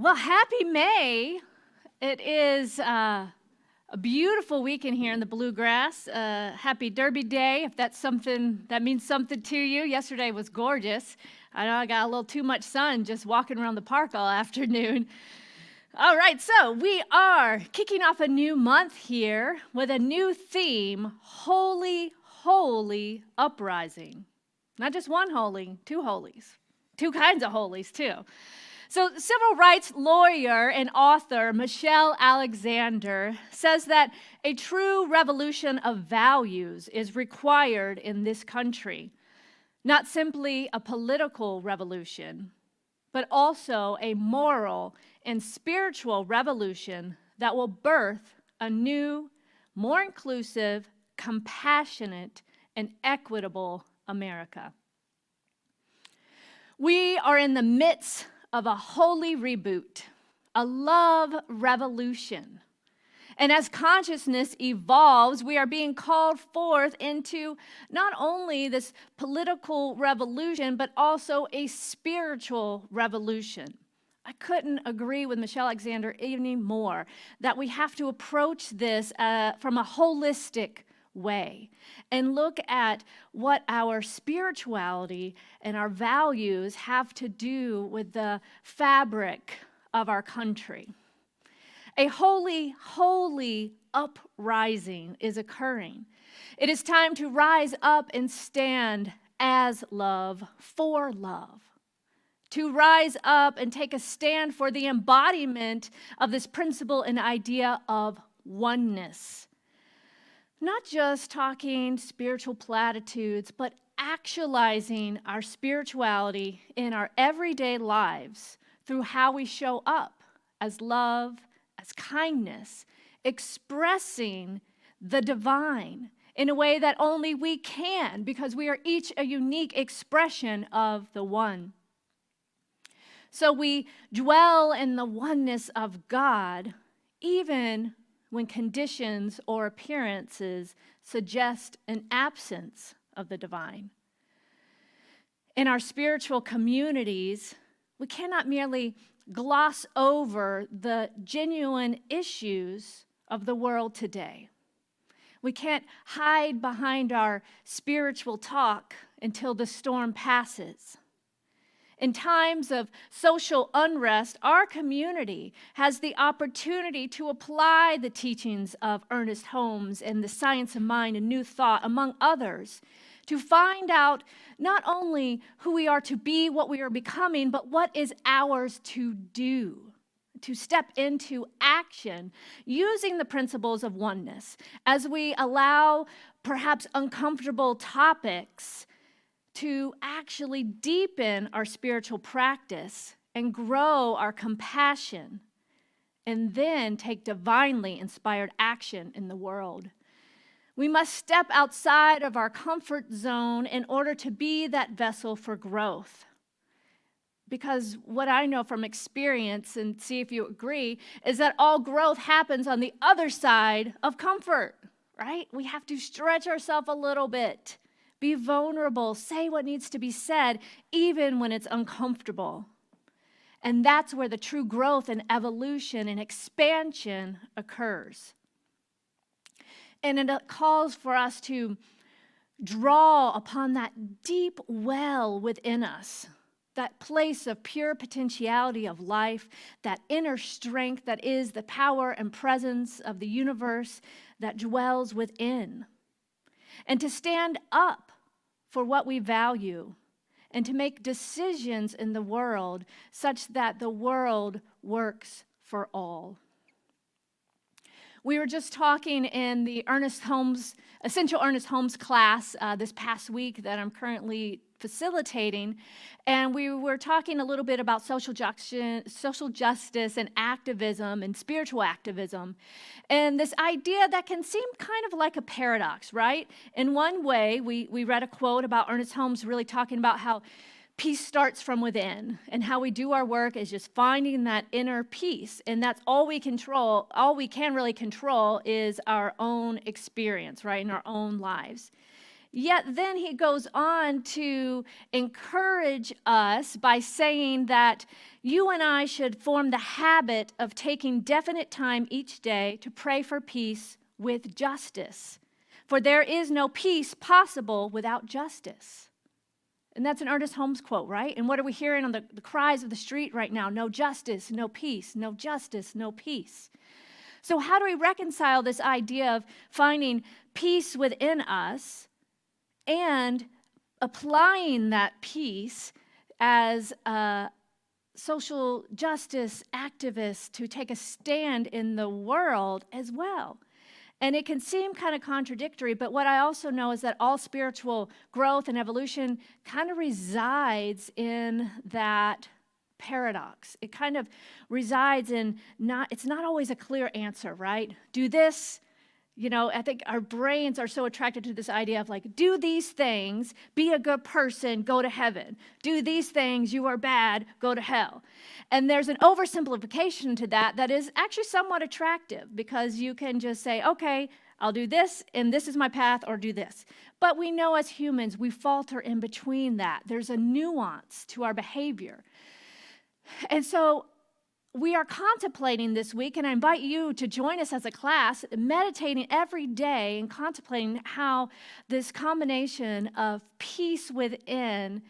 Well, happy May. It is a beautiful weekend here in the Bluegrass. Happy Derby Day, if that's something that means something to you. Yesterday was gorgeous. I know I got a little too much sun just walking around the park all afternoon. All right, so we are kicking off a new month here with a new theme, Holy Uprising. Not just one holy, two holies. Two kinds of holies, too. So civil rights lawyer and author Michelle Alexander says that a true revolution of values is required in this country. Not simply a political revolution, but also a moral and spiritual revolution that will birth a new, more inclusive, compassionate, and equitable America. We are in the midst of a holy reboot, a love revolution. And as consciousness evolves, we are being called forth into not only this political revolution, but also a spiritual revolution. I couldn't agree with Michelle Alexander any more that we have to approach this from a holistic way and look at what our spirituality and our values have to do with the fabric of our country. A holy uprising is occurring. It is time to rise up and stand as love, for love. To rise up and take a stand for the embodiment of this principle and idea of oneness. Not just talking spiritual platitudes, but actualizing our spirituality in our everyday lives through how we show up as love, as kindness, expressing the divine in a way that only we can, because we are each a unique expression of the one. So we dwell in the oneness of God, even when conditions or appearances suggest an absence of the divine. In our spiritual communities, we cannot merely gloss over the genuine issues of the world today. We can't hide behind our spiritual talk until the storm passes. In times of social unrest, our community has the opportunity to apply the teachings of Ernest Holmes and the science of mind and new thought, among others, to find out not only who we are to be, what we are becoming, but what is ours to do, to step into action using the principles of oneness as we allow perhaps uncomfortable topics to actually deepen our spiritual practice and grow our compassion, and then take divinely inspired action in the world. We must step outside of our comfort zone in order to be that vessel for growth. Because what I know from experience, and see if you agree, is that all growth happens on the other side of comfort, right? We have to stretch ourselves a little bit. Be vulnerable, say what needs to be said, even when it's uncomfortable. And that's where the true growth and evolution and expansion occurs. And it calls for us to draw upon that deep well within us, that place of pure potentiality of life, that inner strength that is the power and presence of the universe that dwells within. And to stand up for what we value, and to make decisions in the world such that the world works for all. We were just talking in the Essential Ernest Holmes class this past week that I'm currently facilitating, and we were talking a little bit about social justice and activism and spiritual activism, and this idea that can seem kind of like a paradox, right? In one way, we read a quote about Ernest Holmes really talking about how peace starts from within, and how we do our work is just finding that inner peace, and that's all we control. All we can really control is our own experience, right, in our own lives. Yet then he goes on to encourage us by saying that you and I should form the habit of taking definite time each day to pray for peace with justice. For there is no peace possible without justice. And that's an Ernest Holmes quote, right? And what are we hearing on the cries of the street right now? No justice, no peace, no justice, no peace. So how do we reconcile this idea of finding peace within us and applying that peace as a social justice activist to take a stand in the world as well? And it can seem kind of contradictory, but what I also know is that all spiritual growth and evolution kind of resides in that paradox. It kind of resides in it's not always a clear answer, right? Do this. I think our brains are so attracted to this idea of like, do these things, be a good person, go to heaven. Do these things, you are bad, go to hell. And there's an oversimplification to that is actually somewhat attractive because you can just say, okay, I'll do this, and this is my path, or do this. But we know as humans, we falter in between that. There's a nuance to our behavior. And so we are contemplating this week, and I invite you to join us as a class, meditating every day and contemplating how this combination of peace within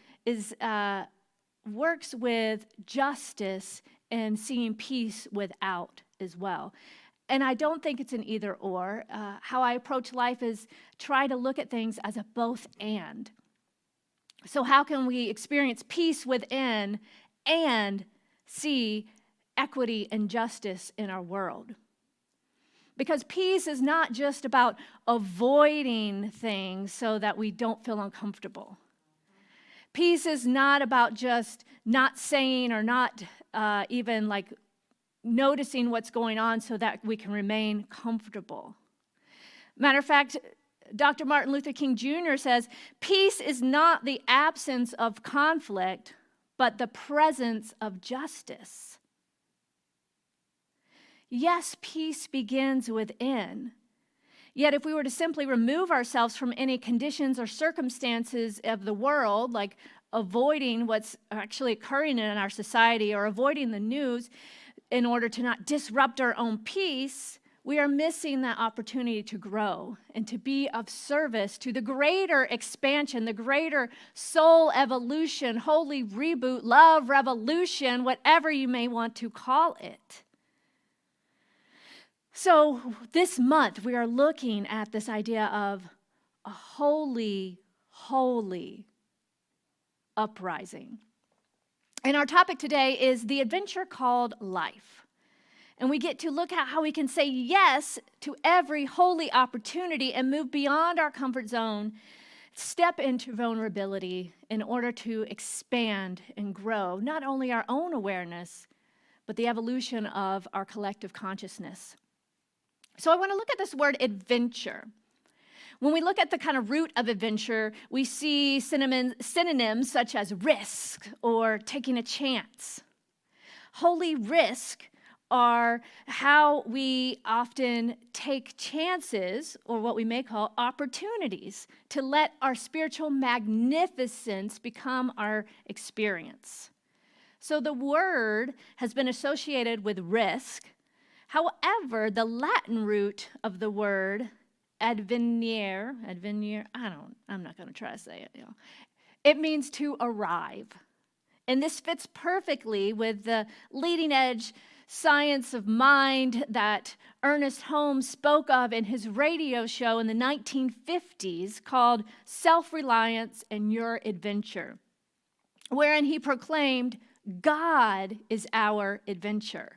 works with justice and seeing peace without as well. And I don't think it's an either or. How I approach life is try to look at things as a both and. So how can we experience peace within and see equity and justice in our world? Because peace is not just about avoiding things so that we don't feel uncomfortable. Peace is not about just not saying or not even like noticing what's going on so that we can remain comfortable. Matter of fact, Dr. Martin Luther King Jr. says, peace is not the absence of conflict, but the presence of justice. Yes, peace begins within. Yet if we were to simply remove ourselves from any conditions or circumstances of the world, like avoiding what's actually occurring in our society or avoiding the news in order to not disrupt our own peace, we are missing that opportunity to grow and to be of service to the greater expansion, the greater soul evolution, holy reboot, love revolution, whatever you may want to call it. So this month, we are looking at this idea of a holy uprising. And our topic today is the adventure called life. And we get to look at how we can say yes to every holy opportunity and move beyond our comfort zone, step into vulnerability in order to expand and grow not only our own awareness, but the evolution of our collective consciousness. So I want to look at this word adventure. When we look at the kind of root of adventure, we see synonyms such as risk or taking a chance. Holy risk are how we often take chances, or what we may call opportunities, to let our spiritual magnificence become our experience. So the word has been associated with risk. However, the Latin root of the word advenire, I'm not going to try to say it. It means to arrive. And this fits perfectly with the leading edge science of mind that Ernest Holmes spoke of in his radio show in the 1950s called Self-Reliance and Your Adventure, wherein he proclaimed, God is our adventure.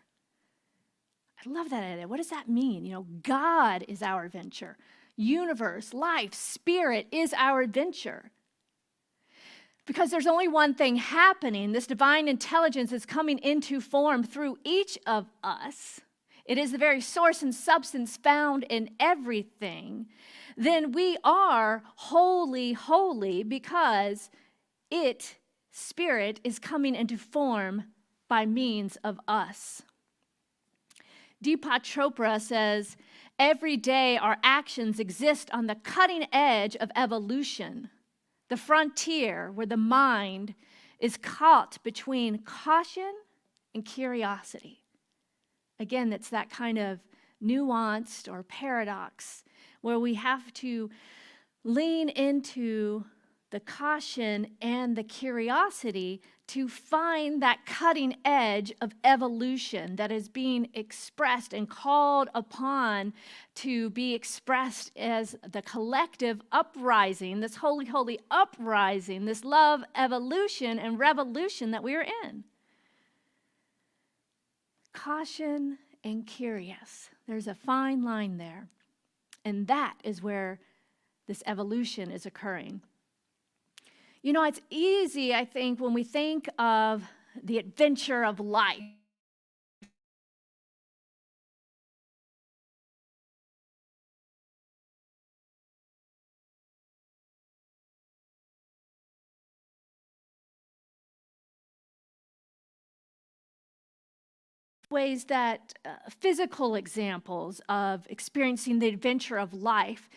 I love that idea. What does that mean? God is our adventure. Universe, life, spirit is our adventure. Because there's only one thing happening. This divine intelligence is coming into form through each of us. It is the very source and substance found in everything. Then we are holy because spirit, is coming into form by means of us. Deepak Chopra says, every day our actions exist on the cutting edge of evolution, the frontier where the mind is caught between caution and curiosity. Again, it's that kind of nuanced or paradox where we have to lean into the caution and the curiosity to find that cutting edge of evolution that is being expressed and called upon to be expressed as the collective uprising, this holy, holy uprising, this love, evolution, and revolution that we are in. Caution and curious. There's a fine line there. And that is where this evolution is occurring. You know, it's easy, I think, when we think of the adventure of life. Ways that physical examples of experiencing the adventure of life.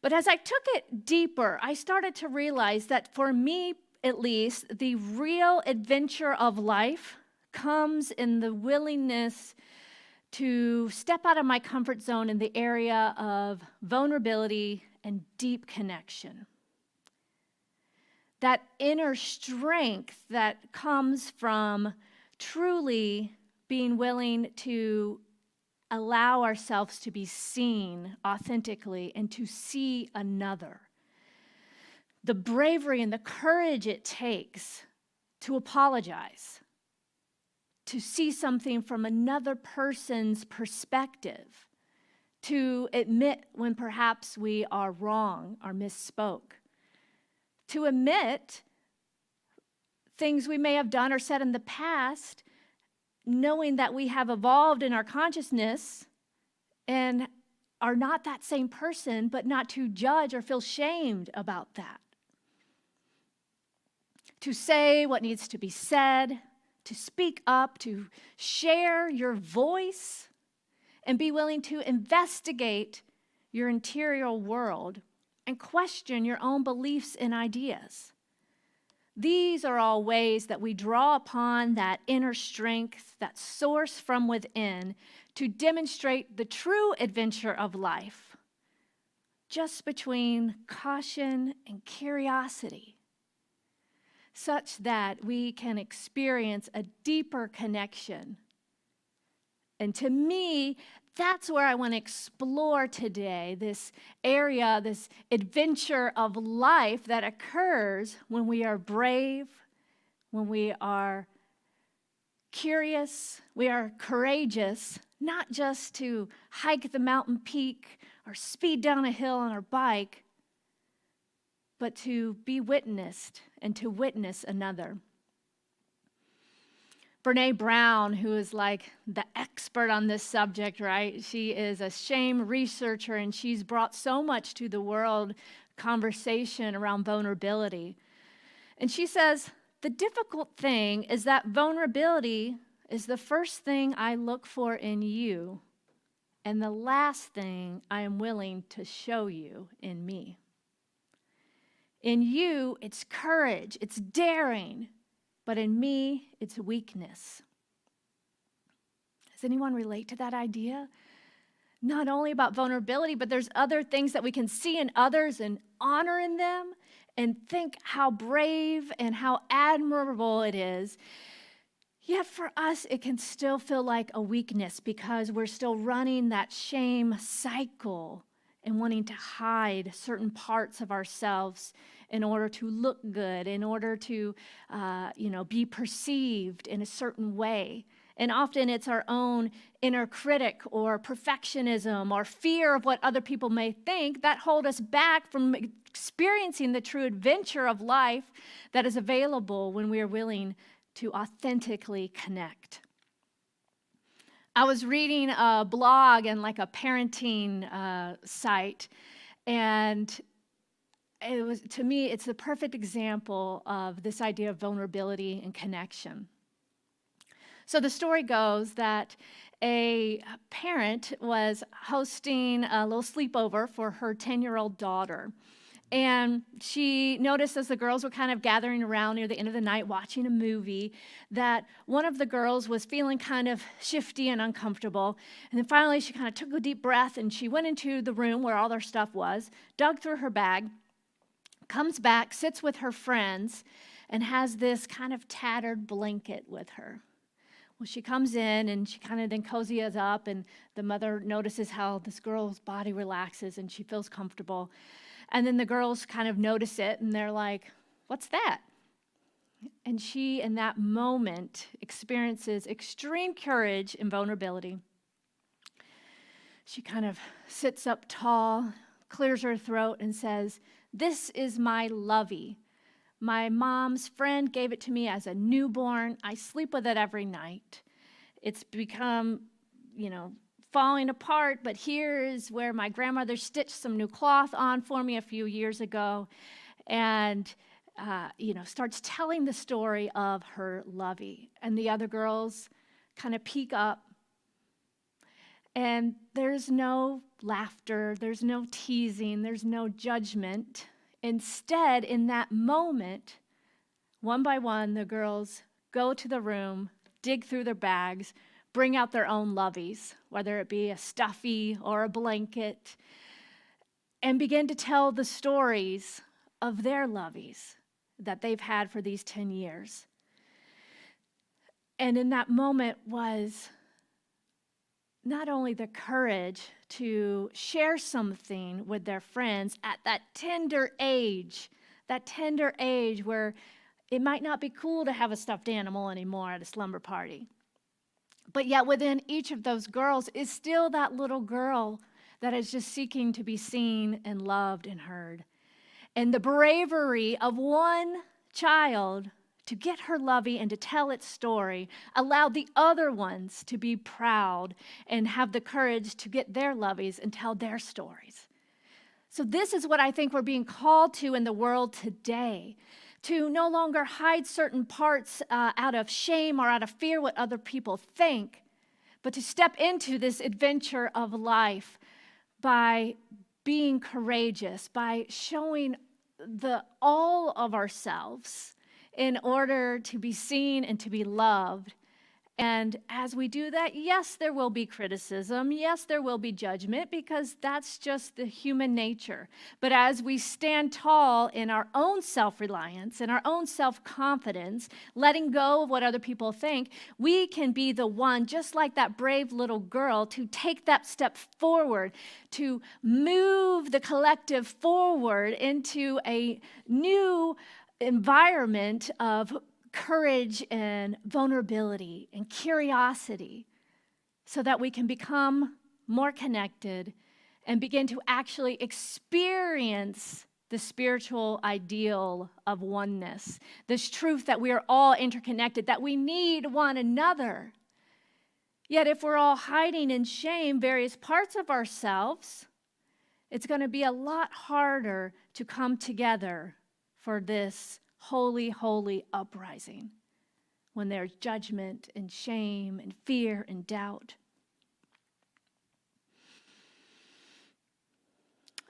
But as I took it deeper, I started to realize that for me, at least, the real adventure of life comes in the willingness to step out of my comfort zone in the area of vulnerability and deep connection. That inner strength that comes from truly being willing to allow ourselves to be seen authentically and to see another. The bravery and the courage it takes to apologize, to see something from another person's perspective, to admit when perhaps we are wrong or misspoke, to admit things we may have done or said in the past, knowing that we have evolved in our consciousness and are not that same person, but not to judge or feel shamed about that. To say what needs to be said, to speak up, to share your voice, and be willing to investigate your interior world and question your own beliefs and ideas. These are all ways that we draw upon that inner strength, that source from within, to demonstrate the true adventure of life, just between caution and curiosity, such that we can experience a deeper connection. And to me, that's where I want to explore today, this area, this adventure of life that occurs when we are brave, when we are curious, we are courageous, not just to hike the mountain peak or speed down a hill on our bike, but to be witnessed and to witness another. Brene Brown, who is like the expert on this subject, right? She is a shame researcher, and she's brought so much to the world conversation around vulnerability. And she says, the difficult thing is that vulnerability is the first thing I look for in you, and the last thing I am willing to show you in me. In you, it's courage, it's daring. But in me, it's weakness. Does anyone relate to that idea? Not only about vulnerability, but there's other things that we can see in others and honor in them and think how brave and how admirable it is. Yet for us, it can still feel like a weakness because we're still running that shame cycle and wanting to hide certain parts of ourselves in order to look good, in order to, be perceived in a certain way. And often it's our own inner critic or perfectionism or fear of what other people may think that hold us back from experiencing the true adventure of life that is available when we are willing to authentically connect. I was reading a blog and like a parenting site, and it was, to me, it's the perfect example of this idea of vulnerability and connection. So the story goes that a parent was hosting a little sleepover for her 10-year-old daughter. And she noticed as the girls were kind of gathering around near the end of the night watching a movie that one of the girls was feeling kind of shifty and uncomfortable. And then finally she kind of took a deep breath and she went into the room where all their stuff was, dug through her bag, comes back, sits with her friends, and has this kind of tattered blanket with her. Well, she comes in and she kind of then cozies up, and the mother notices how this girl's body relaxes and she feels comfortable. And then the girls kind of notice it and they're like, "What's that?" And she, in that moment, experiences extreme courage and vulnerability. She kind of sits up tall, clears her throat, and says, "This is my lovey. My mom's friend gave it to me as a newborn. I sleep with it every night. It's become, falling apart, but here is where my grandmother stitched some new cloth on for me a few years ago," and starts telling the story of her lovey. And the other girls kind of peek up, and there's no laughter, there's no teasing, there's no judgment. Instead, in that moment, one by one, the girls go to the room, dig through their bags, bring out their own loveys, whether it be a stuffy or a blanket, and begin to tell the stories of their loveys that they've had for these 10 years. And in that moment was not only the courage to share something with their friends at that tender age where it might not be cool to have a stuffed animal anymore at a slumber party. But yet within each of those girls is still that little girl that is just seeking to be seen and loved and heard. And the bravery of one child to get her lovey and to tell its story allowed the other ones to be proud and have the courage to get their loveys and tell their stories. So this is what I think we're being called to in the world today, to no longer hide certain parts out of shame or out of fear what other people think, but to step into this adventure of life by being courageous, by showing all of ourselves in order to be seen and to be loved. And as we do that, yes, there will be criticism. Yes, there will be judgment, because that's just the human nature. But as we stand tall in our own self-reliance, in our own self-confidence, letting go of what other people think, we can be the one, just like that brave little girl, to take that step forward, to move the collective forward into a new environment of courage and vulnerability and curiosity, so that we can become more connected and begin to actually experience the spiritual ideal of oneness, this truth that we are all interconnected, that we need one another. Yet if we're all hiding in shame various parts of ourselves, it's going to be a lot harder to come together for this holy, holy uprising, when there's judgment and shame and fear and doubt.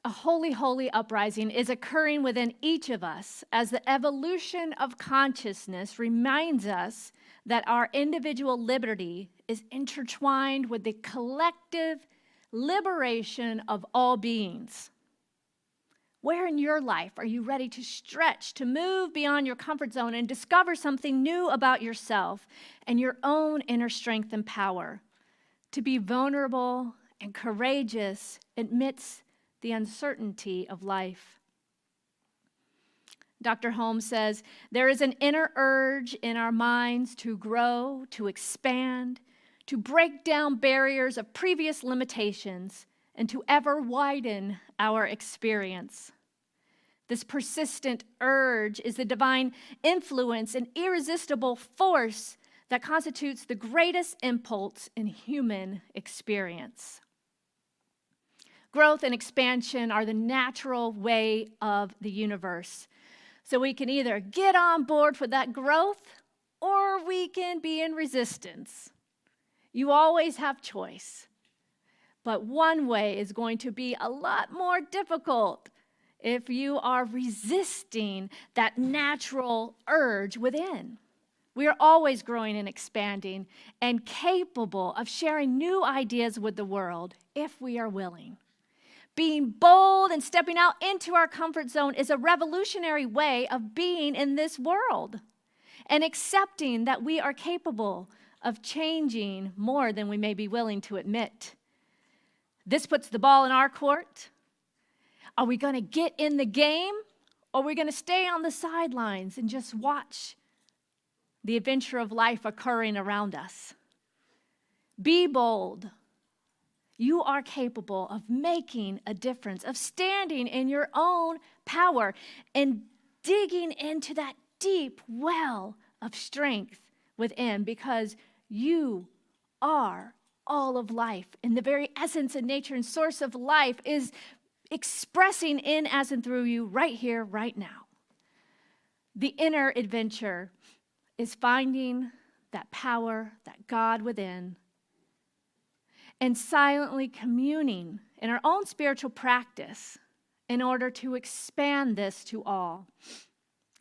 A holy, holy uprising is occurring within each of us as the evolution of consciousness reminds us that our individual liberty is intertwined with the collective liberation of all beings. Where in your life are you ready to stretch, to move beyond your comfort zone and discover something new about yourself and your own inner strength and power, to be vulnerable and courageous amidst the uncertainty of life? Dr. Holmes says, there is an inner urge in our minds to grow, to expand, to break down barriers of previous limitations, and to ever widen our experience. This persistent urge is the divine influence and irresistible force that constitutes the greatest impulse in human experience. Growth and expansion are the natural way of the universe. So we can either get on board for that growth or we can be in resistance. You always have choice. But one way is going to be a lot more difficult if you are resisting that natural urge within. We are always growing and expanding and capable of sharing new ideas with the world if we are willing. Being bold and stepping out into our comfort zone is a revolutionary way of being in this world and accepting that we are capable of changing more than we may be willing to admit. This puts the ball in our court. Are we going to get in the game, or are we going to stay on the sidelines and just watch the adventure of life occurring around us? Be bold. You are capable of making a difference, of standing in your own power and digging into that deep well of strength within, because you are all of life. And the very essence and nature and source of life is expressing in, as, and through you right here, right now. The inner adventure is finding that power, that God within, and silently communing in our own spiritual practice in order to expand this to all.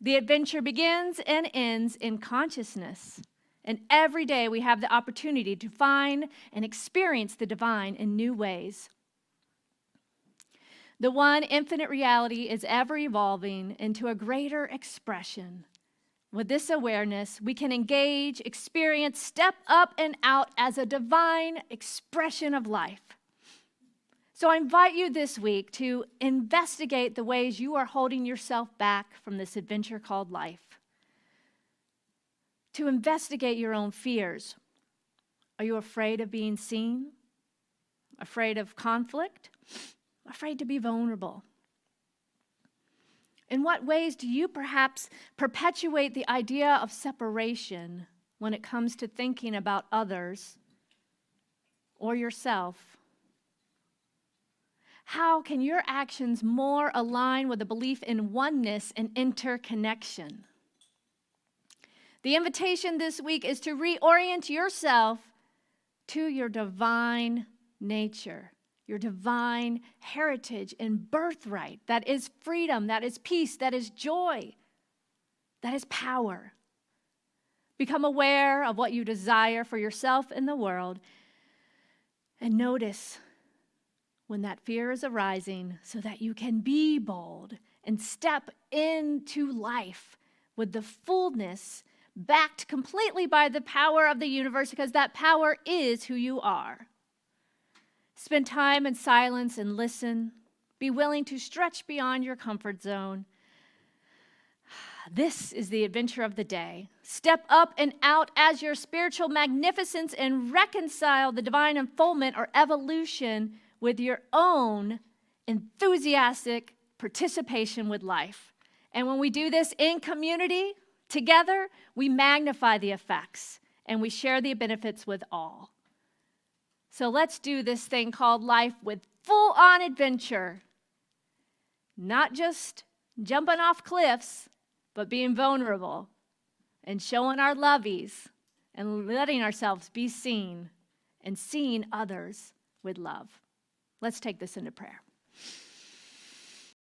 The adventure begins and ends in consciousness. And every day we have the opportunity to find and experience the divine in new ways. The one infinite reality is ever evolving into a greater expression. With this awareness, we can engage, experience, step up and out as a divine expression of life. So I invite you this week to investigate the ways you are holding yourself back from this adventure called life. To investigate your own fears. Are you afraid of being seen? Afraid of conflict? Afraid to be vulnerable? In what ways do you perhaps perpetuate the idea of separation when it comes to thinking about others or yourself? How can your actions more align with a belief in oneness and interconnection? The invitation this week is to reorient yourself to your divine nature, your divine heritage and birthright. That is freedom, that is peace, that is joy, that is power. Become aware of what you desire for yourself and the world, and notice when that fear is arising so that you can be bold and step into life with the fullness backed completely by the power of the universe, because that power is who you are. Spend time in silence and listen. Be willing to stretch beyond your comfort zone. This is the adventure of the day. Step up and out as your spiritual magnificence and reconcile the divine unfoldment or evolution with your own enthusiastic participation with life. And when we do this in community, together, we magnify the effects and we share the benefits with all. So let's do this thing called life with full-on adventure. Not just jumping off cliffs, but being vulnerable and showing our lovies and letting ourselves be seen and seeing others with love. Let's take this into prayer.